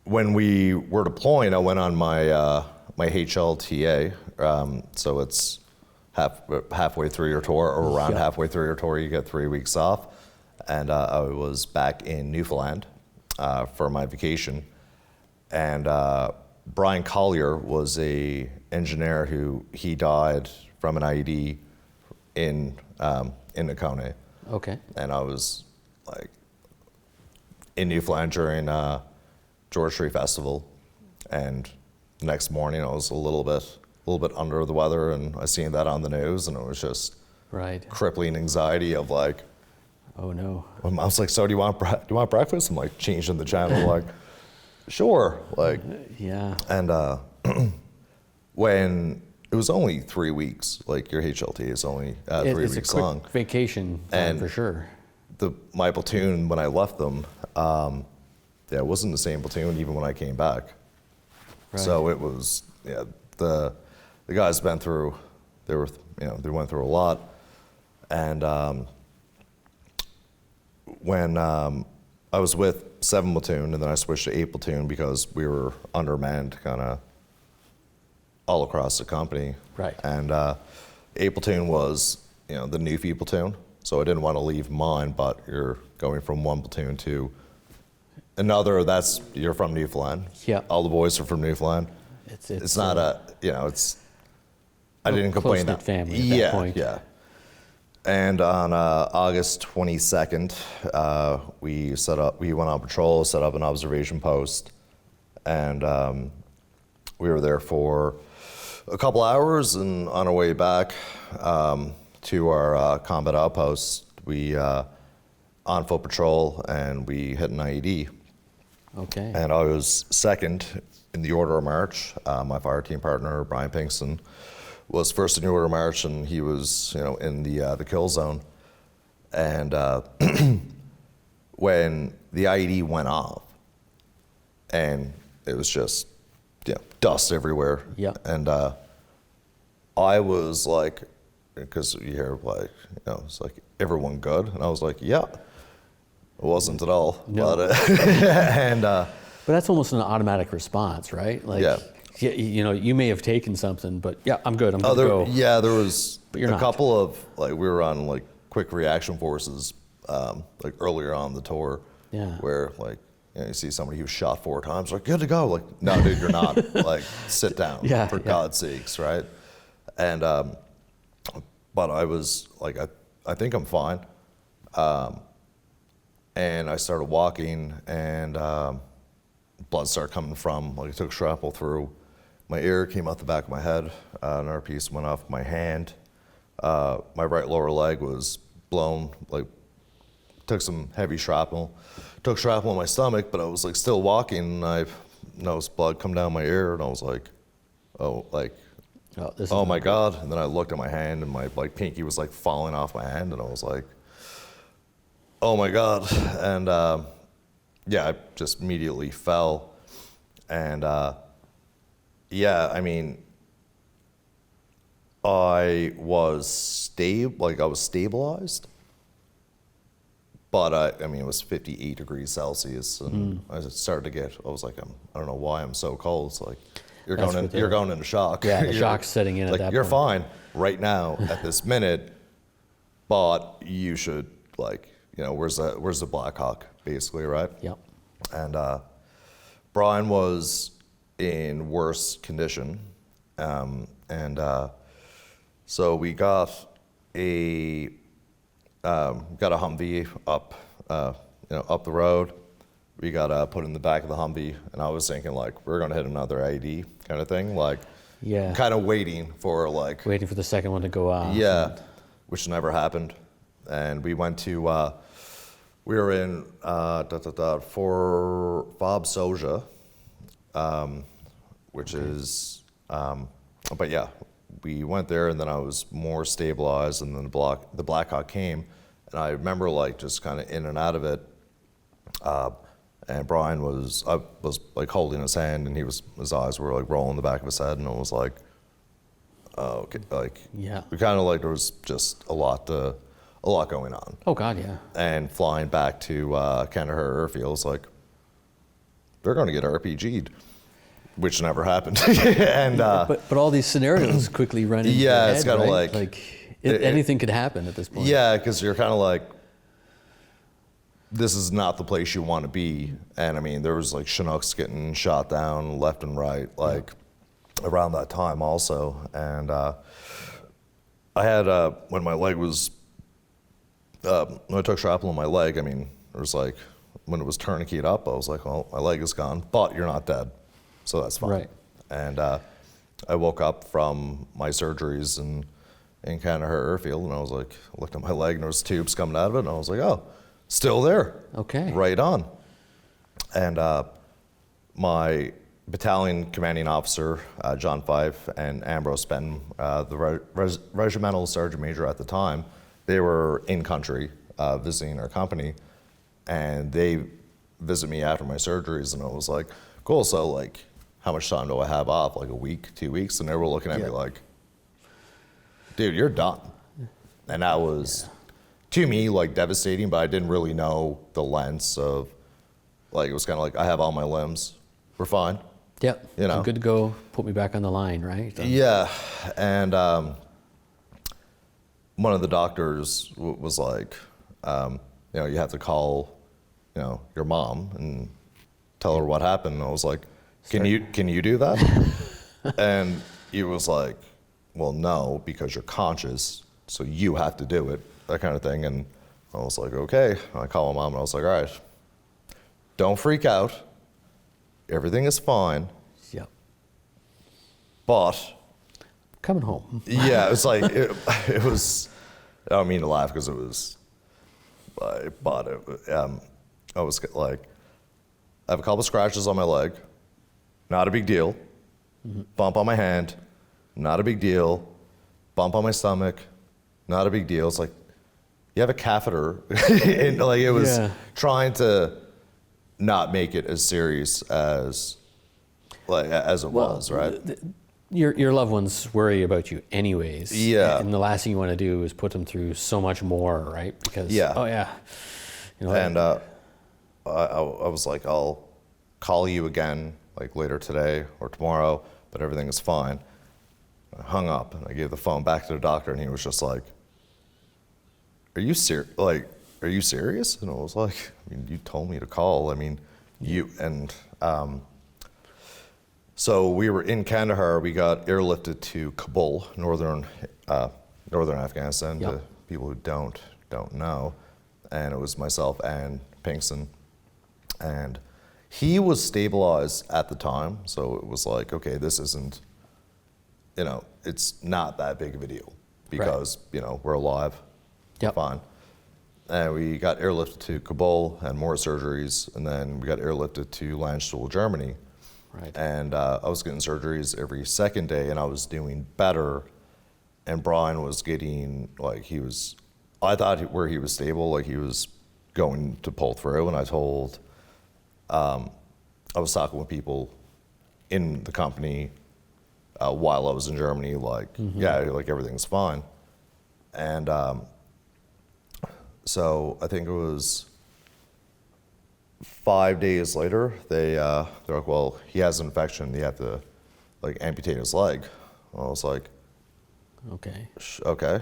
when we were deploying, I went on my HLTA. So it's halfway through your tour, or around halfway through your tour, you get 3 weeks off. And I was back in Newfoundland for my vacation. And Brian Collier was a engineer he died from an IED in Nakone. Okay. And I was like in Newfoundland during George Street Festival, and the next morning I was a little bit under the weather, and I seen that on the news, and it was just crippling anxiety of like, oh no. My mom's like, so do you want breakfast? I'm like changing the channel, like, sure, like, yeah. And when it was only 3 weeks, like your HLT is only 3 weeks it's a quick long. Vacation time for sure. My platoon, when I left them, it wasn't the same platoon even when I came back. Right. So it was, the guys been through, they went through a lot. And when I was with 7 platoon, and then I switched to 8 platoon because we were undermanned kind of all across the company. Right. And 8 platoon was, the Newfie platoon. So I didn't want to leave mine, but you're going from one platoon to another. You're from Newfoundland. Yeah. All the boys are from Newfoundland. It's not I didn't complain. Close-knit family at that point. Yeah. And on August 22nd, we went on patrol, set up an observation post, and we were there for a couple hours, and on our way back to our combat outpost, we on foot patrol, and we hit an IED. Okay. And I was second in the order of march. My fire team partner, Brian Pinkston, was first in the order of march, and he was, in the kill zone. And when the IED went off, and it was just, dust everywhere. Yeah. And I was like, because you hear like, it's like, everyone good? And I was like, yeah. It wasn't at all. No. But that's almost an automatic response, right? Like, you may have taken something, but I'm good. I'm good to go. Yeah, there was a couple of, like, we were on like quick reaction forces, like earlier on the tour. Yeah. Where like, you see somebody who's shot 4 times, like, good to go. Like, no, dude, you're not. Like, sit down, for God's sakes, right? And but I was like, I think I'm fine. And I started walking, and blood started coming from, like, it took shrapnel through my ear, came out the back of my head, another piece went off my hand. My right lower leg was blown, like, took some heavy shrapnel. Took shrapnel in my stomach, but I was like still walking, and I noticed blood come down my ear, and I was like, oh my God. And then I looked at my hand, and my pinky was like falling off my hand, and I was like, oh my God. And I just immediately fell. And I was stabilized, but it was 58 degrees Celsius, and I was like, I don't know why I'm so cold. It's like, you're going into shock. Yeah, the shock's setting in at that point. You're fine right now at this minute, but you should, where's the Black Hawk, basically, right? Yep. And Brian was in worse condition, so we got a Humvee up the road. We got put in the back of the Humvee, and I was thinking, like, we're gonna hit another IED kind of thing, like, kind of waiting for the second one to go off. Yeah, which never happened. And we went to we were in for Fob Soja, which is but yeah, we went there, and then I was more stabilized, and then the Black Hawk came, and I remember like just kind of in and out of it. And Brian I was like holding his hand, and his eyes were like rolling the back of his head, and I was like, oh, okay, like, we kind of like, there was just a lot going on. Oh God, yeah. And flying back to Kandahar Airfield was like, they're going to get RPG'd, which never happened. And but all these scenarios quickly run into your head, it's kind of right? like anything could happen at this point. Yeah, because you're kind of like, this is not the place you want to be. And I mean, there was like Chinooks getting shot down left and right, like around that time also. And I had, when my leg was, when I took shrapnel in my leg, I mean, it was like, when it was tourniqueted up, I was like, well, my leg is gone, but you're not dead. So that's fine. Right. And I woke up from my surgeries in Kandahar Airfield, and I was like, I looked at my leg, and there was tubes coming out of it, and I was like, oh, still there. Okay. Right on. And my battalion commanding officer, John Fife, and Ambrose Benton, the regimental sergeant major at the time, they were in country visiting our company, and they visited me after my surgeries, and I was like, cool, so like, how much time do I have off? Like a week, 2 weeks? And they were looking at me like, dude, you're done. And that was, to me, like devastating, but I didn't really know the lengths of, like, it was kind of like, I have all my limbs, we're fine. Yep. You know. I'm good to go. Put me back on the line, right? Yeah, and one of the doctors was like, you know, you have to call, you know, your mom and tell her what happened. And I was like, can you do that? And he was like, well, no, because you're conscious, so you have to do it, that kind of thing. And I was like, okay. And I called my mom, and I was like, all right, don't freak out. Everything is fine. Yep. But Coming home. yeah, it was like, it was, I don't mean to laugh because it was, but I was like, I have a couple scratches on my leg, not a big deal. Bump on my hand, not a big deal. Bump on my stomach, not a big deal. It's like, you have a catheter. And like, it was trying to not make it as serious as it was, right? Your loved ones worry about you anyways. Yeah. And the last thing you want to do is put them through so much more, right? Because, oh yeah. You know, And I was like, I'll call you again, like later today or tomorrow, but everything is fine. I hung up, and I gave the phone back to the doctor, and he was just like, are you serious? And I was like, I mean, you told me to call. I mean, so we were in Kandahar. We got airlifted to Kabul, northern Afghanistan. Yep. To people who don't know, and it was myself and Pinkston, and he was stabilized at the time. So it was like, okay, this isn't, you know, it's not that big of a deal because you know, we're alive, yep. Fine. And we got airlifted to Kabul, and more surgeries, and then we got airlifted to Landstuhl, Germany. Right. And I was getting surgeries every second day, and I was doing better. And Brian was getting, like, I thought where he was stable, like he was going to pull through. And I was talking with people in the company while I was in Germany, like, yeah, like everything's fine. And so I think it was 5 days later, they're like, well, he has an infection. You have to, like, amputate his leg. I was like, okay. Okay.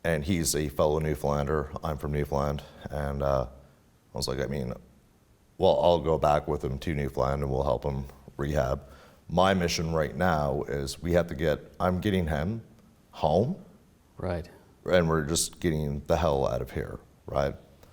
And he's a fellow Newfoundlander. I'm from Newfoundland. And I was like, I mean, well, I'll go back with him to Newfoundland and we'll help him rehab. My mission right now is I'm getting him home. Right. And we're just getting the hell out of here, right?